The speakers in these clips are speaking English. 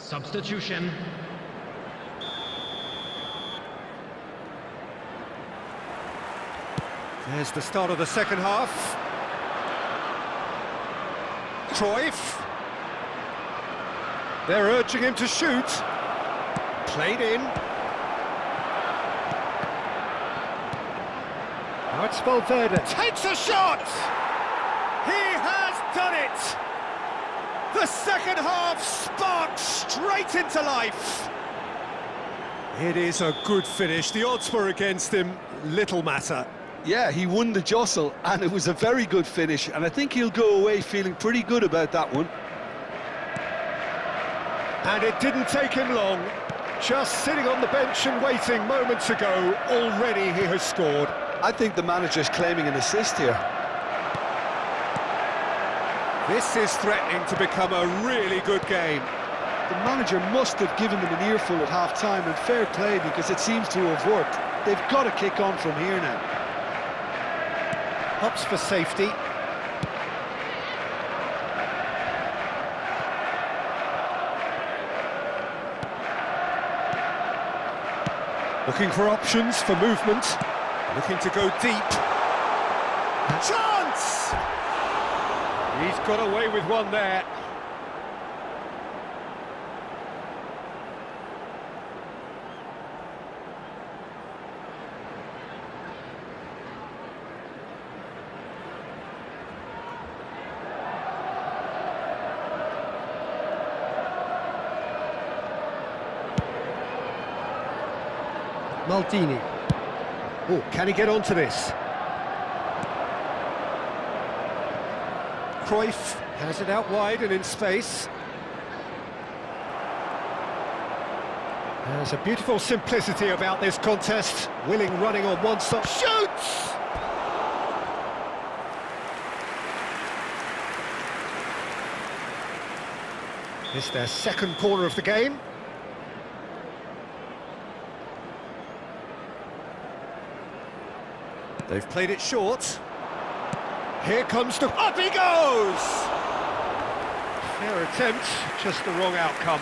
Substitution. There's the start of the second half. Cruyff. They're urging him to shoot. Played in. Now it's Valverde. Takes a shot! He has done it! The second half sparks straight into life. It is a good finish. The odds were against him. Little matter. Yeah, he won the jostle, and it was a very good finish, and I think he'll go away feeling pretty good about that one. And it didn't take him long. Just sitting on the bench and waiting moments ago, already he has scored. I think the manager's claiming an assist here. This is threatening to become a really good game. The manager must have given them an earful at half-time, and fair play, because it seems to have worked. They've got to kick on from here now. Hops for safety. Looking for options for movement. Looking to go deep. Chance! He's got away with one there. Maldini. Oh, can he get onto this? Cruyff has it out wide and in space. There's a beautiful simplicity about this contest. Willing running on one side. Shoots! It's their second corner of the game. They've played it short. Here comes the... Up he goes! Fair attempt, just the wrong outcome.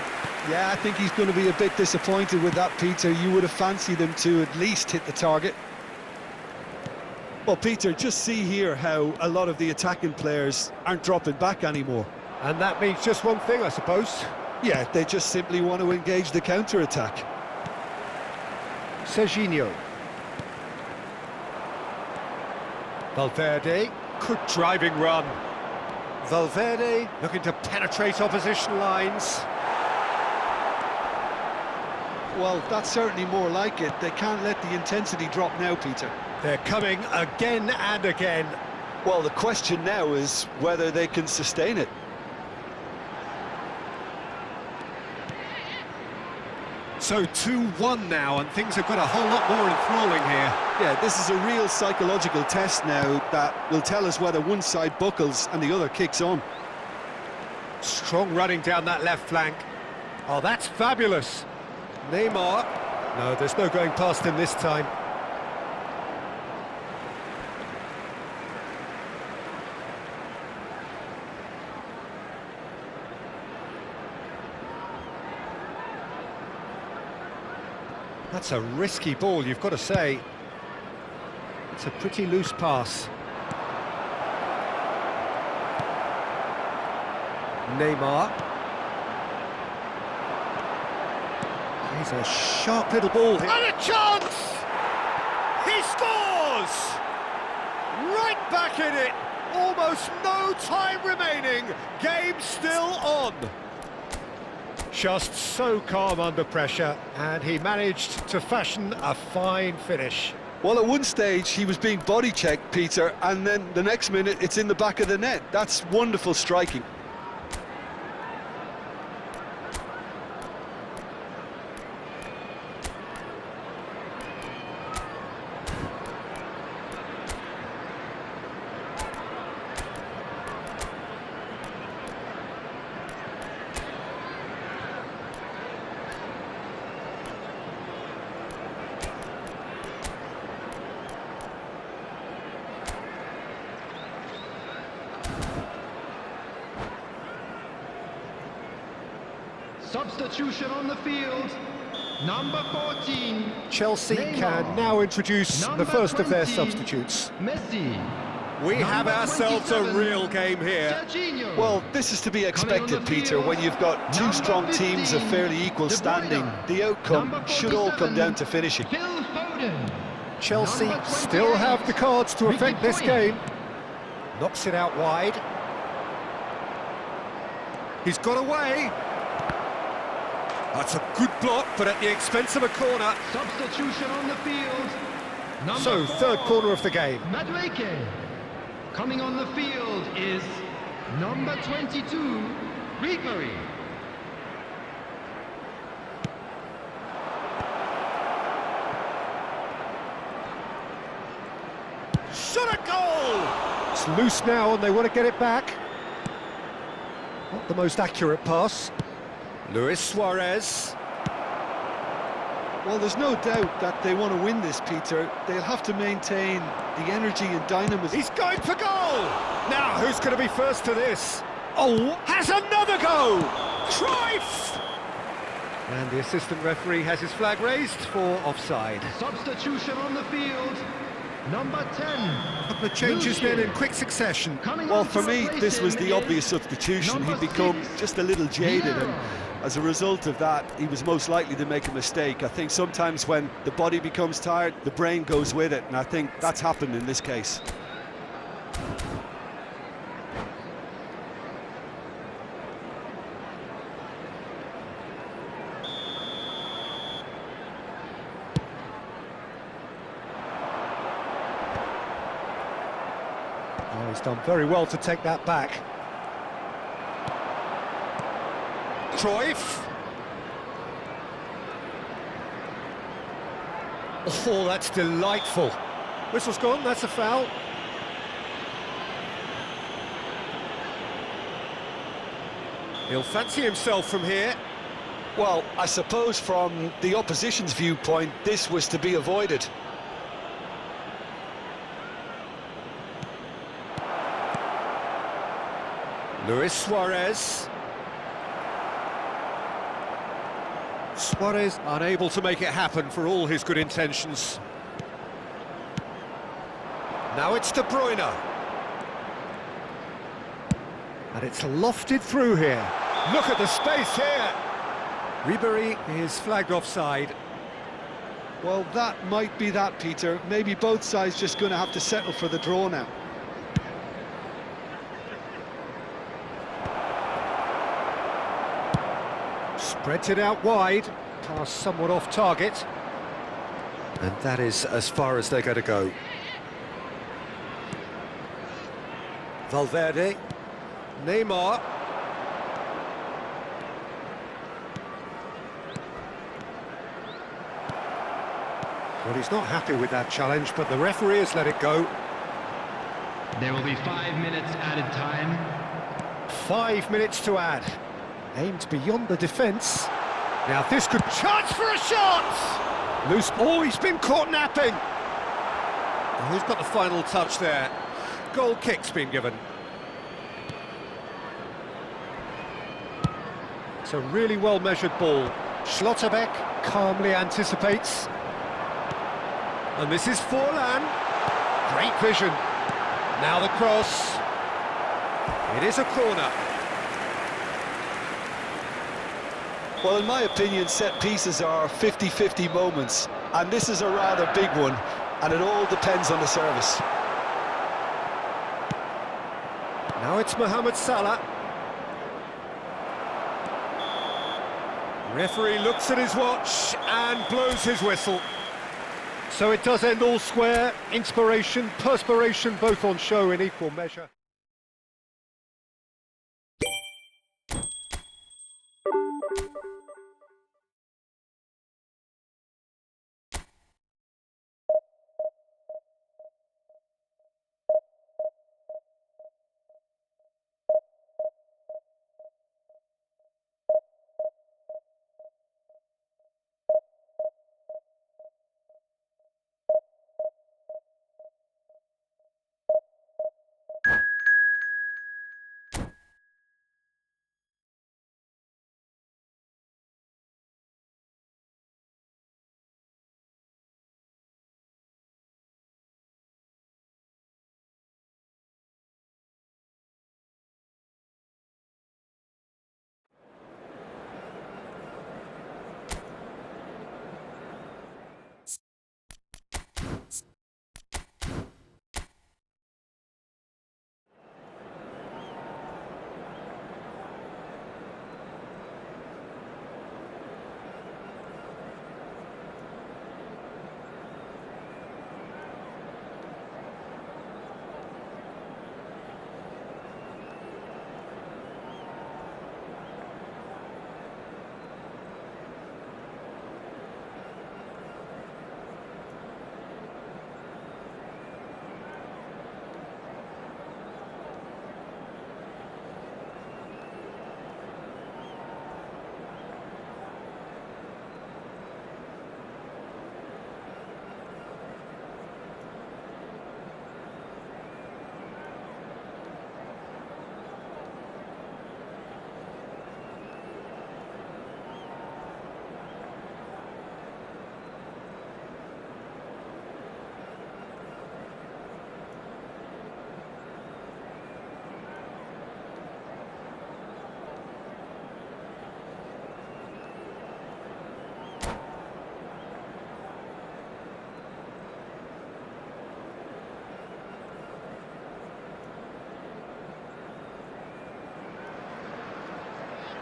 Yeah, I think he's going to be a bit disappointed with that, Peter. You would have fancied him to at least hit the target. Well, Peter, just see here how a lot of the attacking players aren't dropping back anymore. And that means just one thing, I suppose. Yeah, they just simply want to engage the counter-attack. Serginho. Valverde, good driving run. Valverde looking to penetrate opposition lines. Well, that's certainly more like it. They can't let the intensity drop now, Peter. They're coming again and again. Well, the question now is whether they can sustain it. So 2-1 now, and things have got a whole lot more enthralling here. Yeah, this is a real psychological test now that will tell us whether one side buckles and the other kicks on. Strong running down that left flank. Oh, that's fabulous. Neymar. No, there's no going past him this time. That's a risky ball, you've got to say. It's a pretty loose pass. Neymar. He's a sharp little ball here. And a chance! He scores! Right back in it. Almost no time remaining. Game still on. Just so calm under pressure, and he managed to fashion a fine finish. Well, at one stage he was being body checked, Peter, and then the next minute it's in the back of the net. That's wonderful striking. Substitution on the field. Number 14. Chelsea Neymar. can now introduce Number the first of their 20, substitutes. Messi. We have Number ourselves a 27, real game here. Jorginho. Well, this is to be expected, the Peter, field, when you've got two number strong teams of 15, fairly equal De Bruyne. standing. The outcome Number should all come 47, down to finishing. Phil Foden. Chelsea Number still have the 28, cards to Ricky affect this Puig. game. Knocks it out wide. He's got away. That's a good block, but at the expense of a corner. Substitution on the field. Number So, 4, third corner of the game. Madueke. Coming on the field is number 22, Ribery. Shot a goal! It's loose now and they want to get it back. Not the most accurate pass. Luis Suarez. Well, there's no doubt that they want to win this, Peter. They'll have to maintain the energy and dynamism. He's going for goal! Now, who's going to be first to this? Oh, has another go! Cruyff! And the assistant referee has his flag raised for offside. Substitution on the field. Number 10. A couple of changes then in quick succession. Coming Well, on for to me, replace this was him the is obvious substitution. number He'd become 6, just a little jaded, and Vieira. as a result of that, he was most likely to make a mistake. I think sometimes when the body becomes tired, the brain goes with it, and I think that's happened in this case. Oh, he's done very well to take that back. Cruyff. Oh, that's delightful. Whistle's gone, that's a foul. He'll fancy himself from here. Well, I suppose from the opposition's viewpoint, this was to be avoided. Luis Suarez. Suarez unable to make it happen for all his good intentions. Now it's De Bruyne. And it's lofted through here. Look at the space here. Ribery is flagged offside. Well, that might be that, Peter. Maybe both sides just going to have to settle for the draw now. Spreads it out wide. Pass somewhat off target. And that is as far as they're going to go. Valverde. Neymar. Well, he's not happy with that challenge, but the referee has let it go. There will be 5 minutes added time. 5 minutes to add. Aimed beyond the defence. Now this could... Chance for a shot! Loose... Oh, he's been caught napping! And who's got the final touch there? Goal kick's been given. It's a really well-measured ball. Schlotterbeck calmly anticipates. And this is Forlan. Great vision. Now the cross. It is a corner. Well, in my opinion, set pieces are 50-50 moments, and this is a rather big one, and it all depends on the service. Now it's Mohamed Salah. Referee looks at his watch and blows his whistle. So it does end all square. Inspiration, perspiration, both on show in equal measure.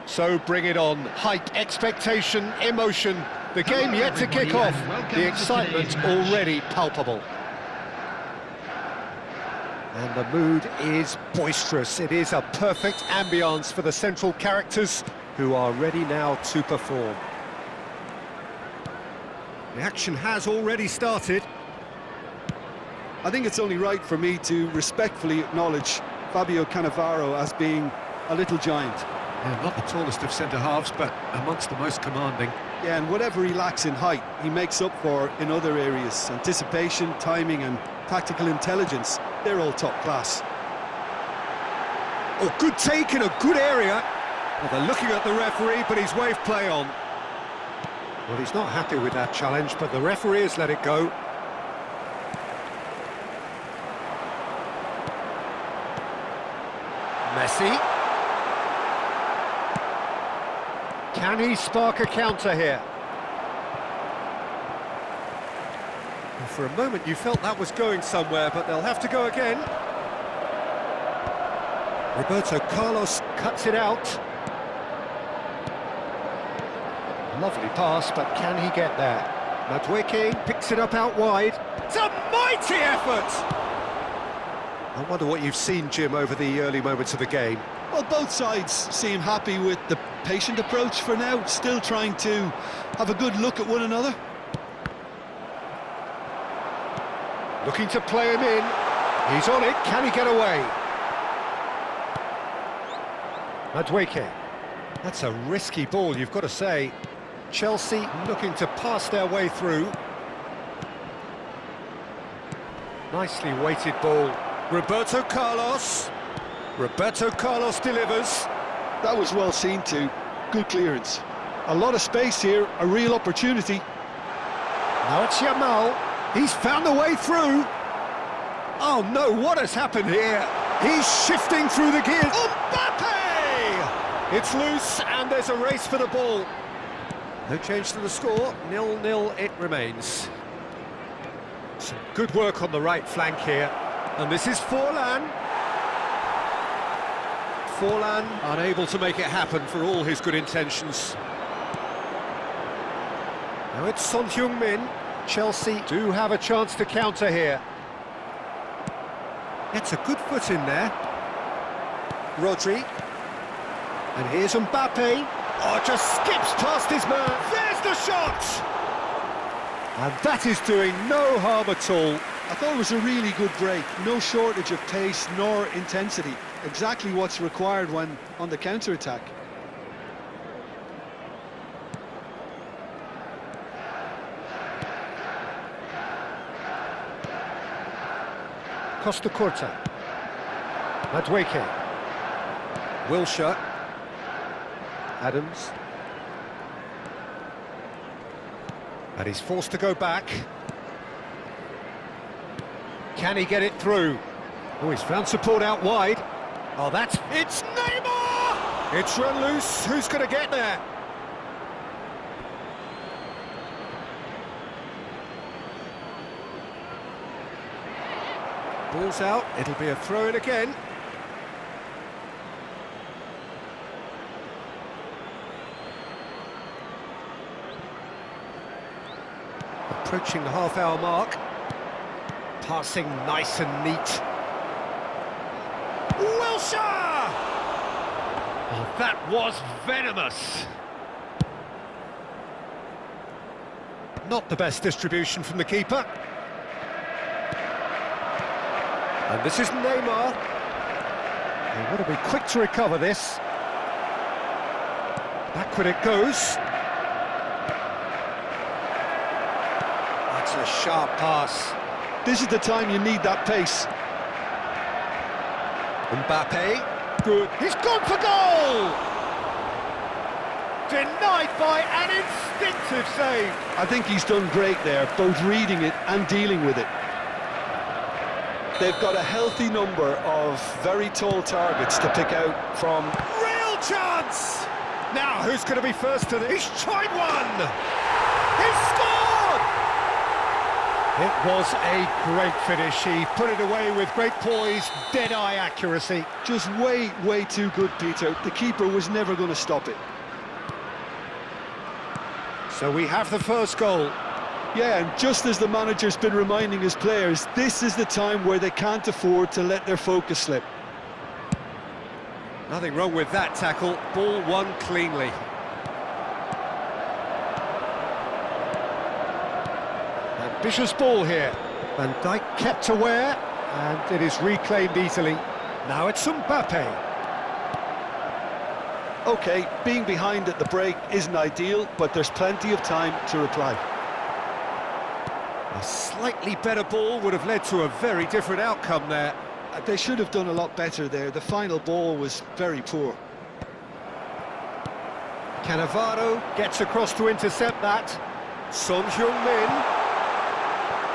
So bring it on. Hype, expectation, emotion. The game Hello, yet to kick everybody, off. and welcome The to excitement today's match. already palpable. And the mood is boisterous. It is a perfect ambience for the central characters who are ready now to perform. The action has already started. I think it's only right for me to respectfully acknowledge Fabio Cannavaro as being a little giant. Yeah, not the tallest of centre-halves, but amongst the most commanding. Yeah, and whatever he lacks in height, he makes up for in other areas. Anticipation, timing and tactical intelligence, they're all top class. Oh, good take in a good area. Well, they're looking at the referee, but he's waved play on. Well, he's not happy with that challenge, but the referee has let it go. Messi. Can he spark a counter here? Well, for a moment you felt that was going somewhere, but they'll have to go again. Roberto Carlos cuts it out. Lovely pass, but can he get there? Madueke picks it up out wide. It's a mighty effort! I wonder what you've seen, Jim, over the early moments of the game. Well, both sides seem happy with the patient approach for now, still trying to have a good look at one another. Looking to play him in. He's on it. Can he get away? Madueke. That's a risky ball, you've got to say. Chelsea looking to pass their way through. Nicely weighted ball. Roberto Carlos. Roberto Carlos delivers. That was well seen too. Good clearance. A lot of space here, a real opportunity. Now it's Yamal. He's found a way through. Oh no, what has happened here? He's shifting through the gears. Mbappe! It's loose and there's a race for the ball. No change to the score, 0-0 it remains. Some good work on the right flank here. And this is Forlan. Forlan unable to make it happen for all his good intentions. Now it's Son Heung-min. Chelsea do have a chance to counter here. Gets a good foot in there. Rodri. And here's Mbappe. Oh, just skips past his man. There's the shot! And that is doing no harm at all. I thought it was a really good break. No shortage of pace nor intensity. Exactly what's required when on the counter-attack. Costa Curta. Madueke. Wilshere. Adams. And he's forced to go back. Can he get it through? Oh, he's found support out wide. Oh, that's... It's Neymar! It's run loose. Who's going to get there? Ball's out. It'll be a throw-in again. Approaching the half-hour mark. Passing nice and neat. Wilshere! Oh, that was venomous. Not the best distribution from the keeper. And this is Neymar. They've got to be quick to recover this. Backward it goes. That's a sharp pass. This is the time you need that pace. Mbappe, good. He's gone for goal! Denied by an instinctive save. I think he's done great there, both reading it and dealing with it. They've got a healthy number of very tall targets to pick out from. Real chance! Now, who's going to be first to this? He's tried one! He's scored! It was a great finish. He put it away with great poise, dead-eye accuracy. Just way, way too good, Peter. The keeper was never going to stop it. So we have the first goal. Yeah, and just as the manager's been reminding his players, this is the time where they can't afford to let their focus slip. Nothing wrong with that tackle. Ball won cleanly. Ambitious ball here. Van Dijk kept aware, and it is reclaimed easily. Now it's Mbappe. OK, being behind at the break isn't ideal, but there's plenty of time to reply. A slightly better ball would have led to a very different outcome there. They should have done a lot better there. The final ball was very poor. Cannavaro gets across to intercept that. Son Heung-min.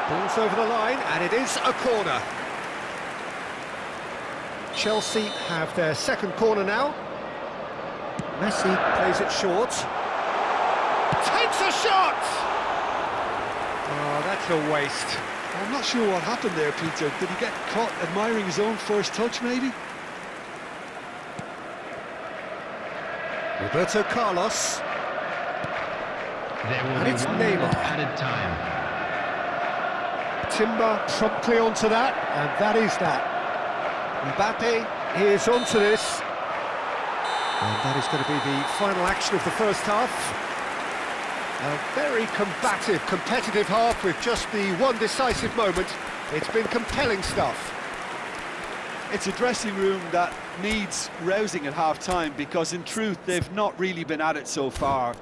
Ball's over the line, and it is a corner. Chelsea have their second corner now. Messi plays it short. Takes a shot! Oh, that's a waste. I'm not sure what happened there, Peter. Did he get caught admiring his own first touch, maybe? Roberto Carlos. There will And be it's 1 minute Neymar. added time. Timber promptly onto that, and that is that. Mbappe is onto this. And that is going to be the final action of the first half. A very combative, competitive half with just the one decisive moment. It's been compelling stuff. It's a dressing room that needs rousing at half-time because, in truth, they've not really been at it so far.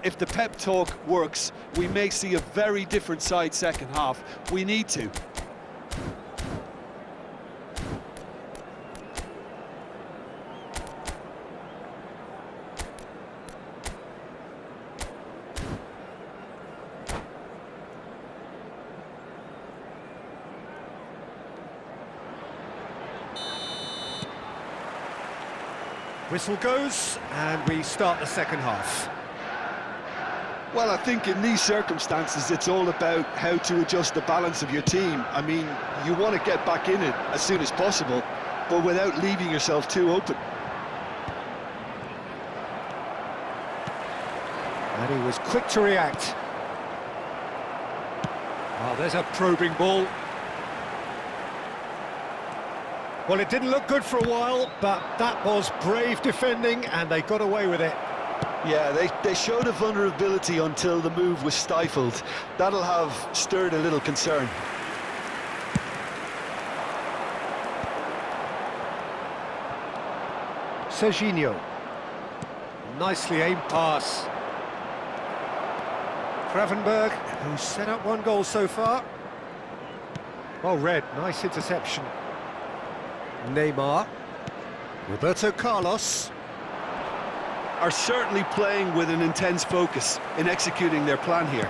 If the pep talk works, we may see a very different side second half. We need to. Whistle goes, and we start the second half. Well, I think in these circumstances, it's all about how to adjust the balance of your team. I mean, you want to get back in it as soon as possible, but without leaving yourself too open. And he was quick to react. Oh, there's a probing ball. Well, it didn't look good for a while, but that was brave defending, and they got away with it. Yeah, they showed a vulnerability until the move was stifled. That'll have stirred a little concern. Serginho. Nicely aimed pass. Gravenberg, who's set up one goal so far. Well read, nice interception. Neymar. Roberto Carlos. Are certainly playing with an intense focus in executing their plan here.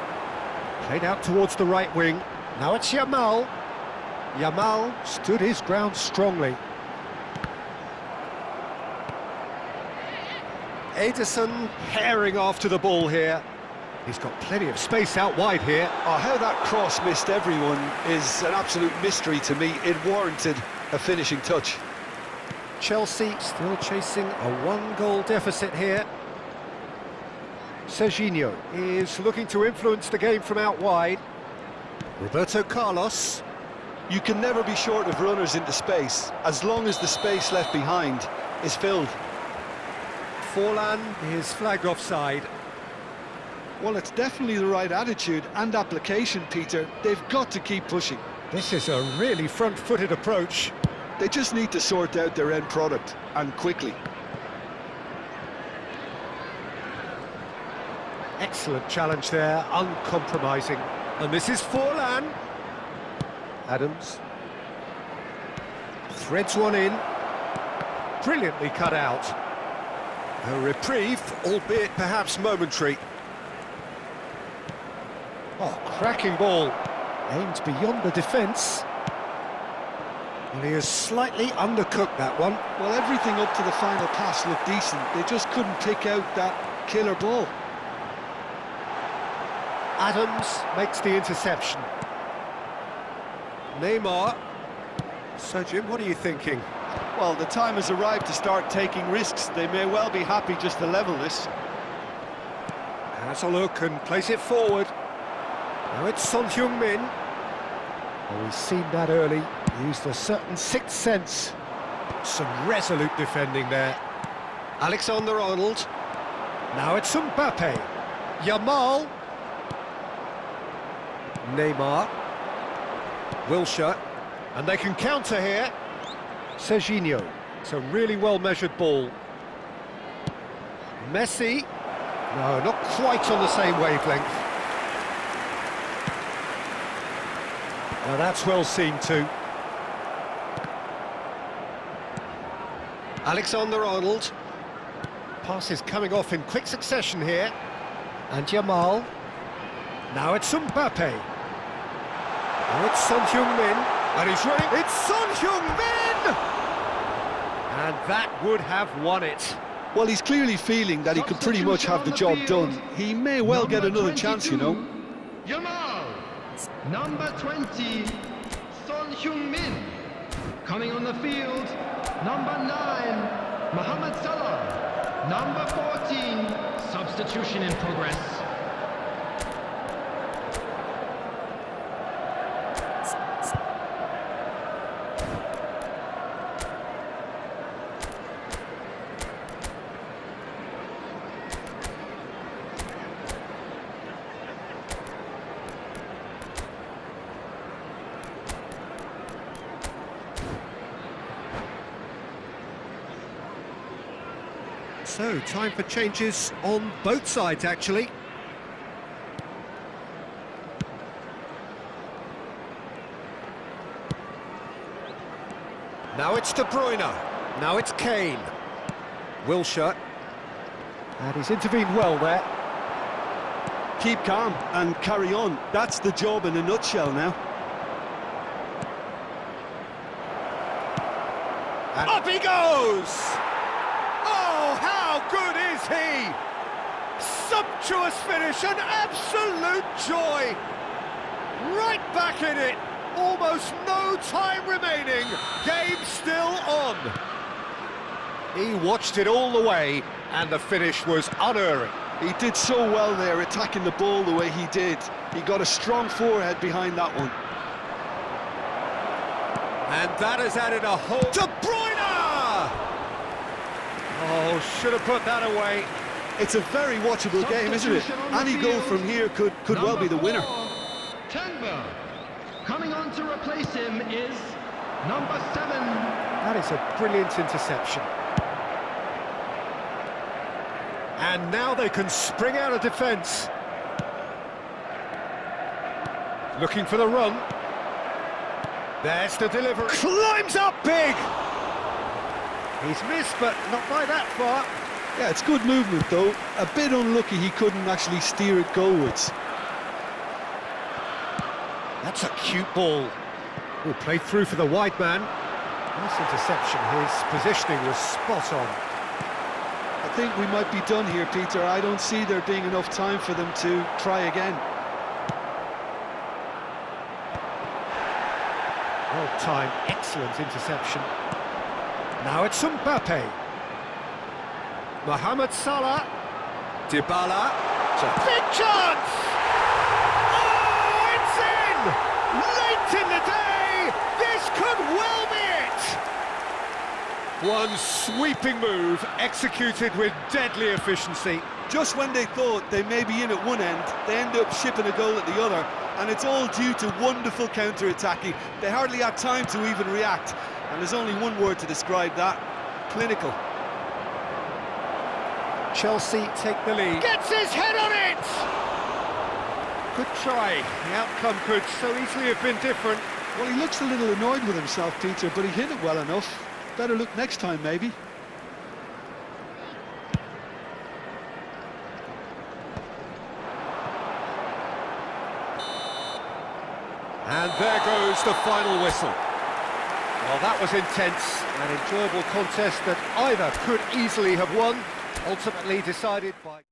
Played out towards the right wing. Now it's Yamal. Yamal stood his ground strongly. Ederson herring after the ball here. He's got plenty of space out wide here. Oh, how that cross missed everyone is an absolute mystery to me. It warranted a finishing touch. Chelsea still chasing a one-goal deficit here. Serginho is looking to influence the game from out wide. Roberto Carlos. You can never be short of runners into space, as long as the space left behind is filled. Forlan is flagged offside. Well, it's definitely the right attitude and application, Peter. They've got to keep pushing. This is a really front-footed approach. They just need to sort out their end product, and quickly. Excellent challenge there, uncompromising. And this is Forlan. Adams. Threads one in. Brilliantly cut out. A reprieve, albeit perhaps momentary. Oh, cracking ball. Aimed beyond the defence. And he has slightly undercooked that one. Well, everything up to the final pass looked decent. They just couldn't pick out that killer ball. Adams makes the interception. Neymar. So, Jim, what are you thinking? Well, the time has arrived to start taking risks. They may well be happy just to level this. Has a look and plays it forward. Now it's Son Heung-min. Oh, he's seen that early. Used a certain sixth sense. Some resolute defending there. Alexander-Arnold. Now it's Mbappe. Yamal. Neymar. Wilshere. And they can counter here. Serginho. It's a really well-measured ball. Messi. No, not quite on the same wavelength. Now that's well seen too. Alexander-Arnold. Passes coming off in quick succession here. And Yamal. Now it's Mbappe. Now it's Son Heung-min. And he's running. It's Son Heung-min! And that would have won it. Well, he's clearly feeling that he could pretty much have the job done. He may well get another chance, you know. Yamal. Number 20, Son Heung-min. Coming on the field, number 9, Mohamed Salah. Number 14, substitution in progress. So, time for changes on both sides, actually. Now it's De Bruyne. Now it's Kane. Wilshere. And he's intervened well there. Keep calm and carry on. That's the job in a nutshell now. And up he goes! Oh, how good is he? Sumptuous finish, an absolute joy. Right back in it. Almost no time remaining. Game still on. He watched it all the way, and the finish was unerring. He did so well there, attacking the ball the way he did. He got a strong forehead behind that one. And that has added a whole... De Bruyne! Oh, should have put that away. It's a very watchable game, isn't it? Any goal from here could well be the winner. Tenber. Coming on to replace him is number 7. That is a brilliant interception. And now they can spring out of defence. Looking for the run. There's the delivery. Climbs up big! He's missed, but not by that far. Yeah, it's good movement, though. A bit unlucky he couldn't actually steer it goalwards. That's a cute ball. Oh, played through for the wide man. Nice interception. His positioning was spot on. I think we might be done here, Peter. I don't see there being enough time for them to try again. Well-timed, excellent interception. Now it's Mbappe. Mohamed Salah. Dybala. It's a big chance! Oh, it's in! Late in the day! This could well be it! One sweeping move, executed with deadly efficiency. Just when they thought they may be in at one end, they end up shipping a goal at the other, and it's all due to wonderful counter-attacking. They hardly had time to even react, and there's only one word to describe that: clinical. Chelsea take the lead. Gets his head on it! Good try. The outcome could so easily have been different. Well, he looks a little annoyed with himself, Peter, but he hit it well enough. Better look next time, maybe. And there goes the final whistle. Well, that was intense, an enjoyable contest that either could easily have won, ultimately decided by...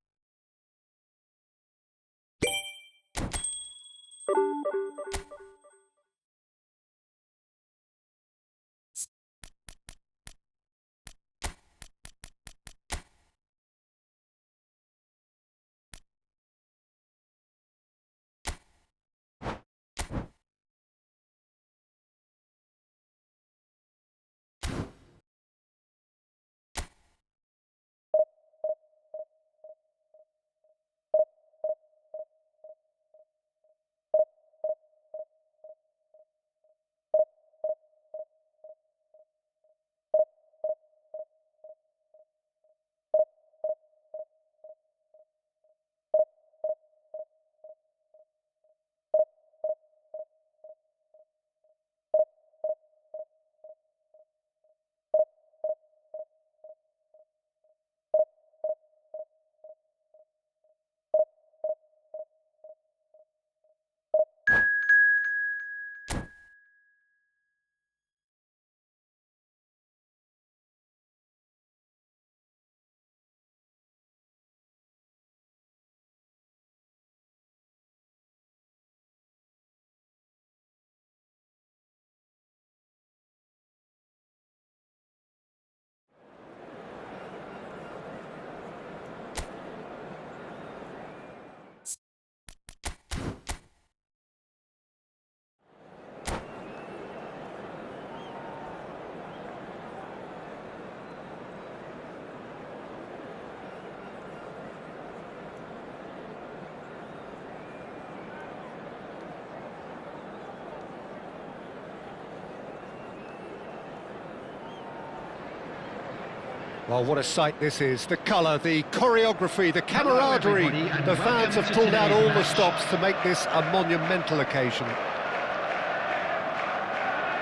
Well, what a sight this is. The colour, the choreography, the camaraderie. everybody, and The fans welcome have to pulled out all today's the match. stops to make this a monumental occasion.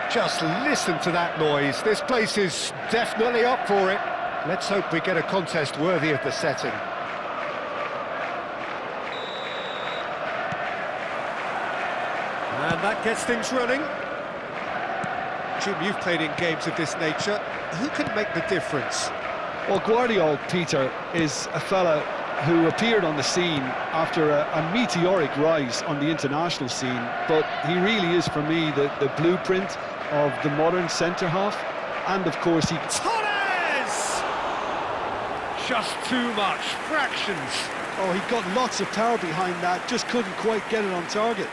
Just listen to that noise. This place is definitely up for it. Let's hope we get a contest worthy of the setting. And that gets things running. Jim, you've played in games of this nature. Who can make the difference? Well, Guardiola, Peter, is a fella who appeared on the scene after a meteoric rise on the international scene, but he really is, for me, the blueprint of the modern centre-half, and of course he... Torres! Just too much, fractions. Oh, he got lots of power behind that, just couldn't quite get it on target.